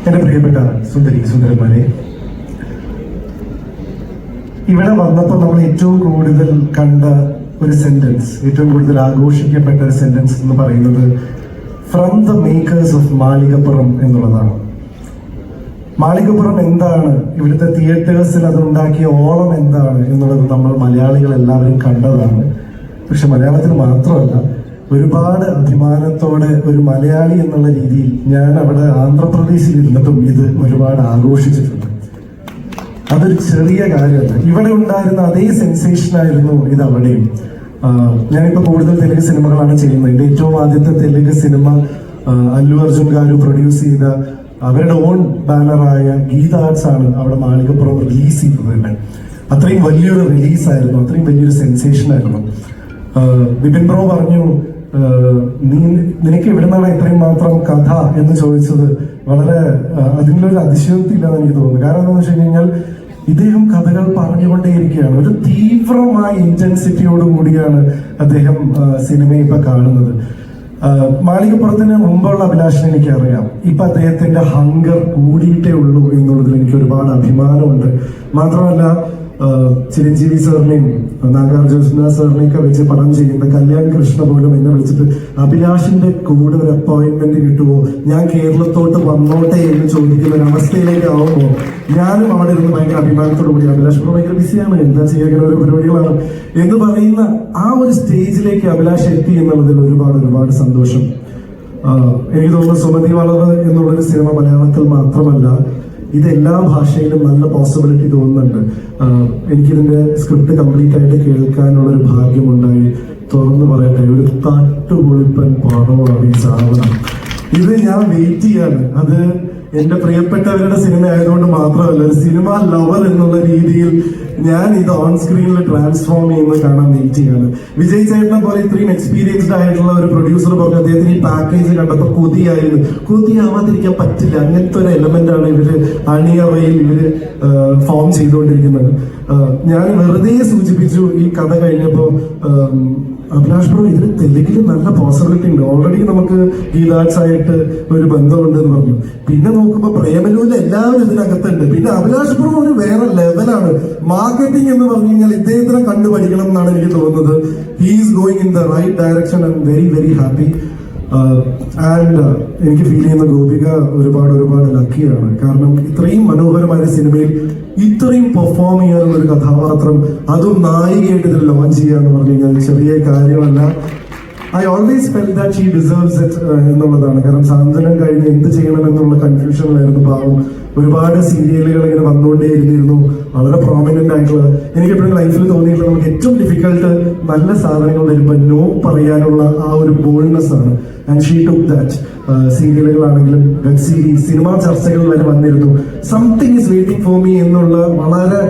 എന്റെ പ്രിയപ്പെട്ട സുന്ദരന്മാരെ, ഇവിടെ വന്നപ്പോൾ നമ്മൾ ഏറ്റവും കൂടുതൽ കണ്ട ഒരു സെന്റൻസ്, ഏറ്റവും കൂടുതൽ ആഘോഷിക്കപ്പെട്ട ഒരു സെന്റൻസ് എന്ന് പറയുന്നത് from the makers of Malikappuram എന്നുള്ളതാണ്. മാളികപ്പുറം എന്താണ്, ഇവിടുത്തെ തിയേറ്റേഴ്സിൽ അത് ഉണ്ടാക്കിയ ഓളം എന്താണ് എന്നുള്ളത് നമ്മൾ മലയാളികൾ എല്ലാവരും കണ്ടതാണ്. പക്ഷെ മലയാളത്തിൽ മാത്രമല്ല, ഒരുപാട് അഭിമാനത്തോടെ ഒരു മലയാളി എന്നുള്ള രീതിയിൽ ഞാൻ അവിടെ ആന്ധ്രാപ്രദേശിൽ ഇരുന്നിട്ടും ഇത് ഒരുപാട് ആഘോഷിച്ചിട്ടുണ്ട്. അതൊരു ചെറിയ കാര്യമല്ല. ഇവിടെ ഉണ്ടായിരുന്ന അതേ സെൻസേഷൻ ആയിരുന്നു ഇത് അവിടെയും. ഞാനിപ്പോൾ കൂടുതൽ തെലുങ്ക് സിനിമകളാണ് ചെയ്യുന്നത്. എൻ്റെ ഏറ്റവും ആദ്യത്തെ തെലുങ്ക് സിനിമ അല്ലു അർജുൻ ഗാരു പ്രൊഡ്യൂസ് ചെയ്ത അവരുടെ ഓൺ ബാനറായ ഗീത ആർട്സ് ആണ് അവിടെ മാളികപ്പുറം റിലീസ് ചെയ്തത് തന്നെ. അത്രയും വലിയൊരു റിലീസായിരുന്നു, അത്രയും വലിയൊരു സെൻസേഷൻ ആയിരുന്നു. ബിപിൻ ബ്രോ പറഞ്ഞു, നിനക്ക് എവിടുന്നാണ് ഇത്രയും മാത്രം കഥ എന്ന് ചോദിച്ചത്. വളരെ അതിനൊരു അതിശയോക്തി ഇല്ലാന്ന് എനിക്ക് തോന്നുന്നു. കാരണം എന്താണെന്ന് വെച്ച് കഴിഞ്ഞാൽ ഇദ്ദേഹം കഥകൾ പറഞ്ഞുകൊണ്ടേയിരിക്കുകയാണ്. ഒരു തീവ്രമായ ഇന്റൻസിറ്റിയോട് കൂടിയാണ് അദ്ദേഹം സിനിമയെ ഇപ്പൊ കാണുന്നത്. മാളികപ്പുറത്തിന് മുമ്പുള്ള അഭിലാഷിനെ എനിക്കറിയാം. ഇപ്പൊ അദ്ദേഹത്തിന്റെ ഹങ്കർ കൂടിയിട്ടേ ഉള്ളൂ എന്നുള്ളതിൽ എനിക്ക് ഒരുപാട് അഭിമാനമുണ്ട്. മാത്രമല്ല, ചിരഞ്ജീവി സാറിനെയും നാഗാർജുന സാറിനെയൊക്കെ വെച്ച് പടം ചെയ്യുന്ന കല്യാൺ കൃഷ്ണ പോലും എന്നെ വിളിച്ചിട്ട് അഭിലാഷിന്റെ കൂടെ ഒരു അപ്പോയിന്റ്മെന്റ് കിട്ടുമോ, ഞാൻ കേരളത്തോട്ട് വന്നോട്ടെ എന്ന് ചോദിക്കുന്ന ഒരു അവസ്ഥയിലേക്ക് ആവുമ്പോൾ ഞാനും അവിടെ ഇരുന്ന് ഭയങ്കര അഭിമാനത്തോടു കൂടി അഭിലാഷ് ഭയങ്കര ബിസിയാണ്, എന്താ ചെയ്യുക, ഓരോ പരിപാടികളാണ് എന്ന് പറയുന്ന ആ ഒരു സ്റ്റേജിലേക്ക് അഭിലാഷ് എത്തി എന്നുള്ളതിൽ ഒരുപാട് സന്തോഷം. എനിക്ക് തോന്നുന്നു സുമതി വളവ് എന്നുള്ളൊരു സിനിമ മലയാളത്തിൽ മാത്രമല്ല, ഇത് എല്ലാ ഭാഷയിലും നല്ല പോസിബിലിറ്റി തോന്നുന്നുണ്ട്. എനിക്കിതിന്റെ സ്ക്രിപ്റ്റ് കംപ്ലീറ്റ് ആയിട്ട് കേൾക്കാനുള്ള ഒരു ഭാഗ്യമുണ്ടായി. തുറന്നു പറയട്ടെ, ഒരു തട്ടുപൊളിപ്പൻ പടമാണ് ഈ സാധനം. ഇത് ഞാൻ വെയിറ്റ് ചെയ്യാണ്. അത് എന്റെ പ്രിയപ്പെട്ടവരുടെ സിനിമ ആയതുകൊണ്ട് മാത്രമല്ല, ഒരു സിനിമ ലവർ എന്നുള്ള രീതിയിൽ ഞാൻ ഇത് ഓൺ സ്ക്രീനിൽ ട്രാൻസ്ഫോം ചെയ്യുന്നത് കാണാൻ വെയിറ്റ് ചെയ്യാണ്. വിജയ് ചേട്ടനെ പോലെ ഇത്രയും എക്സ്പീരിയൻസ്ഡ് ആയിട്ടുള്ള ഒരു പ്രൊഡ്യൂസർ പറഞ്ഞു അദ്ദേഹത്തിന് ഈ പാക്കേജ് കണ്ടപ്പോൾ കൊതിയാവാതിരിക്കാൻ പറ്റില്ല. അങ്ങനത്തെ ഒരു എലമെന്റ് ആണ് ഇവര് അണിയറയിൽ ഇവര് ഫോം ചെയ്തുകൊണ്ടിരിക്കുന്നത്. ഞാൻ വെറുതെ സൂചിപ്പിച്ചു ഈ കഥ കഴിഞ്ഞപ്പോ, അഭിലാഷ് ബ്രോ ഇതിന് തെലുങ്കില് നല്ല പോസിബിലിറ്റി ഉണ്ട്, ഓൾറെഡി നമുക്ക് ഗീതാർട്സ് ആയിട്ട് ഒരു ബന്ധമുണ്ട് എന്ന് പറഞ്ഞു. പിന്നെ നോക്കുമ്പോ പ്രേമലൂരിൽ എല്ലാവരും ഇതിനകത്തുണ്ട്. പിന്നെ അഭിലാഷ് ബ്രോ ഒരു വേറെ ലെവലാണ്. മാർക്കറ്റിംഗ് എന്ന് പറഞ്ഞു കഴിഞ്ഞാൽ ഇദ്ദേഹത്തിനെ കണ്ടുപഠിക്കണം എന്നാണ് എനിക്ക് തോന്നുന്നത്. He is going in the right direction. I am very happy. And എനിക്ക് ഫീൽ ചെയ്യുന്ന ഗോപിക ഒരുപാട് ലക്കിയാണ്. കാരണം ഇത്രയും മനോഹരമായ സിനിമയിൽ ഇത്രയും പെർഫോം ചെയ്യാനുള്ള ഒരു കഥാപാത്രം, അതും നായികയായിട്ട് ഇതിൽ ലോഞ്ച് ചെയ്യുക എന്ന് പറഞ്ഞു കഴിഞ്ഞാൽ ചെറിയ കാര്യമല്ല. I always felt that she deserves it എന്നുള്ളതാണ്. കാരണം സാന്ത്വനം കഴിഞ്ഞ് എന്ത് ചെയ്യണം എന്നുള്ള കൺഫ്യൂഷനിലായിരുന്നു പാവം. ഒരുപാട് സീരിയലുകൾ ഇങ്ങനെ വന്നുകൊണ്ടേയിരുന്നു, വളരെ പ്രോമിനന്റ് ആയിട്ടുള്ള. എനിക്ക് എപ്പോഴും ലൈഫിൽ തോന്നിയിട്ടുള്ള നമുക്ക് ഏറ്റവും ഡിഫിക്കൽട്ട് നല്ല സാധനങ്ങൾ വരുമ്പോൾ നോ പറയാനുള്ള ആ ഒരു ബോൾഡ്നെസ് ആണ്. And she took that. സീരിയലുകളാണെങ്കിലും വെബ് സീരീസ്, സിനിമാ ചർച്ചകൾ വരെ വന്നിരുന്നു. Something is waiting for me എന്നുള്ള വളരെ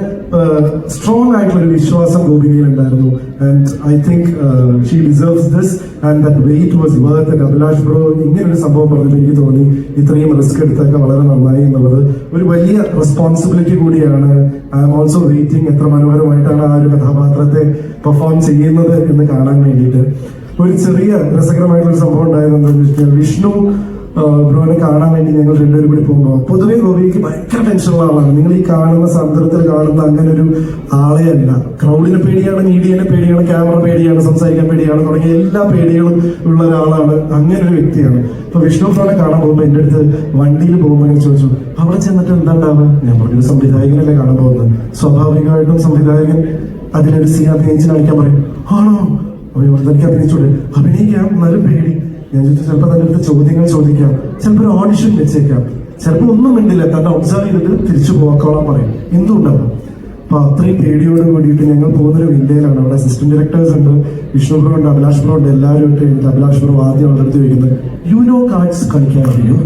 സ്ട്രോങ് ആയിട്ടുള്ള ഒരു വിശ്വാസം ഗോപികയിൽ ഉണ്ടായിരുന്നു. And I think she deserves this and that wait was worth it. Abhilash bro ഇങ്ങനൊരു സംഭവം പറഞ്ഞിട്ട് എനിക്ക് തോന്നി ഇത്രയും റിസ്ക് എടുത്തൊക്കെ വളരെ നന്നായി എന്നുള്ളത് ഒരു വലിയ റെസ്പോൺസിബിലിറ്റി കൂടിയാണ്. ഐ ആം ഓൾസോ വെയിറ്റിംഗ് എത്ര മനോഹരമായിട്ടാണ് ആ ഒരു കഥാപാത്രത്തെ പെർഫോം ചെയ്യുന്നത് എന്ന് കാണാൻ വേണ്ടിയിട്ട്. ഒരു ചെറിയ രസകരമായിട്ടുള്ള സംഭവം ഉണ്ടായത് എന്താണെന്ന് വെച്ചാൽ, വിഷ്ണു ബ്രോനെ കാണാൻ വേണ്ടി ഞങ്ങൾ രണ്ടുപേരും കൂടി പോകുമ്പോൾ പൊതുവെ ഗോപിക്ക് ഭയങ്കര ടെൻഷനുള്ള ആളാണ്. നിങ്ങൾ ഈ കാണുന്ന സന്ദർഭത്തിൽ കാണുന്ന അങ്ങനെ ഒരു ആളെ അല്ല. ക്രൗഡിനെ പേടിയാണ്, മീഡിയനെ പേടിയാണ്, ക്യാമറ പേടിയാണ്, സംസാരിക്കാൻ പേടിയാണ്, തുടങ്ങിയ എല്ലാ പേടികളും ഉള്ള ഒരാളാണ്. അങ്ങനെ ഒരു വ്യക്തിയാണ്. ഇപ്പൊ വിഷ്ണു ബ്രോനെ കാണാൻ പോകുമ്പോൾ എൻ്റെ അടുത്ത് വണ്ടിയിൽ പോകുമ്പോൾ അങ്ങനെ ചോദിച്ചു, അവിടെ ചെന്നിട്ട് എന്താണ്ടാവുക? ഞാൻ പറഞ്ഞൊരു സംവിധായകനല്ലേ കാണാൻ പോകുന്നത്. സ്വാഭാവികമായിട്ടും സംവിധായകൻ അതിലൊരു സീൻ അഭിനയിച്ച് കാണിക്കാൻ പറയും. ആണോ? അപ്പൊ എനിക്ക് അഭിനയിച്ചോളൂ. അഭിനയിക്കാം, നല്ല പേടി. ഞാൻ ചോദിച്ചു, ചിലപ്പോൾ അതിൻ്റെ അടുത്ത് ചോദ്യങ്ങൾ ചോദിക്കാം, ചിലപ്പോൾ ഒരു ഓഡിഷൻ വെച്ചേക്കാം, ചിലപ്പോൾ ഒന്നും മിണ്ടില്ല, കാരണം ഒബ്സർവ് ചെയ്തിട്ട് തിരിച്ചു പോക്കോളാൻ പറയും. എന്തുണ്ടാവും? അപ്പൊ അത്രയും പേടിയോട് കൂടിയിട്ട് ഞങ്ങൾ പോകുന്നൊരു വില്ലയിലാണ്. അവിടെ അസിസ്റ്റന്റ് ഡയറക്ടേഴ്സ് ഉണ്ട്, വിഷ്ണു ബ്രോ ഉണ്ട്, അഭിലാഷ് ബ്രോ ഉണ്ട്. എല്ലാവരും ഇട്ട് അഭിലാഷ് ബ്രോ ആദ്യം അവളുടെ അടുത്ത് ചോദിക്കുന്നത്, യുനോ കാർഡ്സ് കളിക്കാൻ അറിയോ?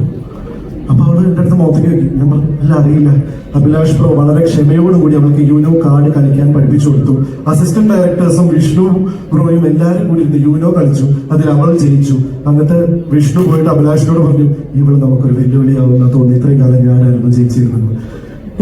അപ്പൊ അവള് എന്റെ അടുത്ത് മുഖത്തേക്ക് വെക്കും. ഞാൻ പറഞ്ഞു, അല്ല അറിയില്ല. അഭിലാഷ് ബ്രോ വളരെ ക്ഷമയോടുകൂടി അവൾക്ക് യൂനോ കാർഡ് കളിക്കാൻ പഠിപ്പിച്ചു കൊടുത്തു. അസിസ്റ്റന്റ് ഡയറക്ടേഴ്സും വിഷ്ണു ബ്രോയും എല്ലാവരും കൂടി ഇരുന്ന് യൂനോ കളിച്ചു. അതിൽ അവൾ ജയിച്ചു. എന്നിട്ട് വിഷ്ണു പോയിട്ട് അഭിലാഷിനോട് പറഞ്ഞു, ഇവള് നമുക്കൊരു വെല്ലുവിളിയാവുന്ന തോന്നി, ഇത്രയും കാലം ഞാനായിരുന്നു ജയിച്ചിരുന്നത്.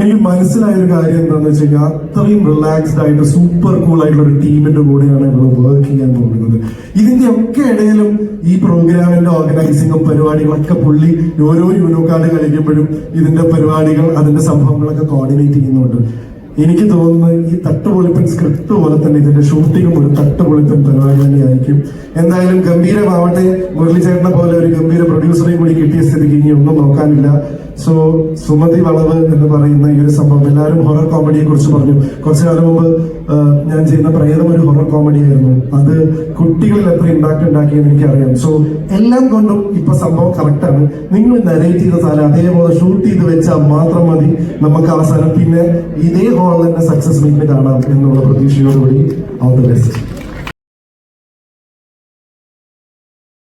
എനിക്ക് മനസ്സിലായ ഒരു കാര്യം എന്താണെന്ന് വെച്ച് കഴിഞ്ഞാൽ അത്രയും റിലാക്സ്ഡ് ആയിട്ട് സൂപ്പർ കൂൾ ആയിട്ടുള്ള ഒരു ടീമിന്റെ കൂടെയാണ് ഇവിടെ വർക്ക് ചെയ്യാൻ പോകുന്നത്. ഇതിന്റെ ഒക്കെ ഇടയിലും ഈ പ്രോഗ്രാമിന്റെ ഓർഗനൈസിങ്ങും പരിപാടികളൊക്കെ പുള്ളി ഓരോ യൂനോ കാർഡ് കളിക്കുമ്പോഴും ഇതിന്റെ പരിപാടികൾ അതിന്റെ സംഭവങ്ങളൊക്കെ കോർഡിനേറ്റ് ചെയ്യുന്നുണ്ട്. എനിക്ക് തോന്നുന്നത് ഈ തട്ടുപൊളിപ്പൻ സ്ക്രിപ്റ്റ് പോലെ തന്നെ ഇതിന്റെ ഷൂട്ടിങ്ങും ഒരു തട്ടുപൊളിപ്പൻ പരിപാടി തന്നെയായിരിക്കും. എന്തായാലും ഗംഭീരമാവട്ടെ. മുരളിച്ചേട്ടനെ പോലെ ഒരു ഗംഭീര പ്രൊഡ്യൂസറെയും കൂടി കിട്ടിയ സ്ഥിതിക്ക് ഇനി ഒന്നും നോക്കാനില്ല. സോ സുമതി വളവ് എന്ന് പറയുന്ന ഈ ഒരു സംഭവം, എല്ലാവരും ഹൊറർ കോമഡിയെ കുറിച്ച് പറഞ്ഞു. കുറച്ചു കാലം മുമ്പ് ഞാൻ ചെയ്യുന്ന പ്രേതം ഒരു ഹൊറർ കോമഡി ആയിരുന്നു. അത് കുട്ടികളിൽ എത്ര ഇമ്പാക്ട് ഉണ്ടാക്കിയെന്ന് എനിക്കറിയാം. സോ എല്ലാം കൊണ്ടും ഇപ്പൊ സംഭവം കറക്റ്റാണ്. നിങ്ങൾ നരേറ്റ് ചെയ്ത സാധനം അതേപോലെ ഷൂട്ട് ചെയ്ത് വെച്ചാൽ മാത്രം മതി. നമുക്ക് അവസാനം പിന്നെ ഇതേ ഹോളിൽ തന്നെ സക്സസ് മീറ്റ് കാണാം എന്നുള്ള പ്രതീക്ഷയോടുകൂടി ഓൾ ദി ബെസ്റ്റ്.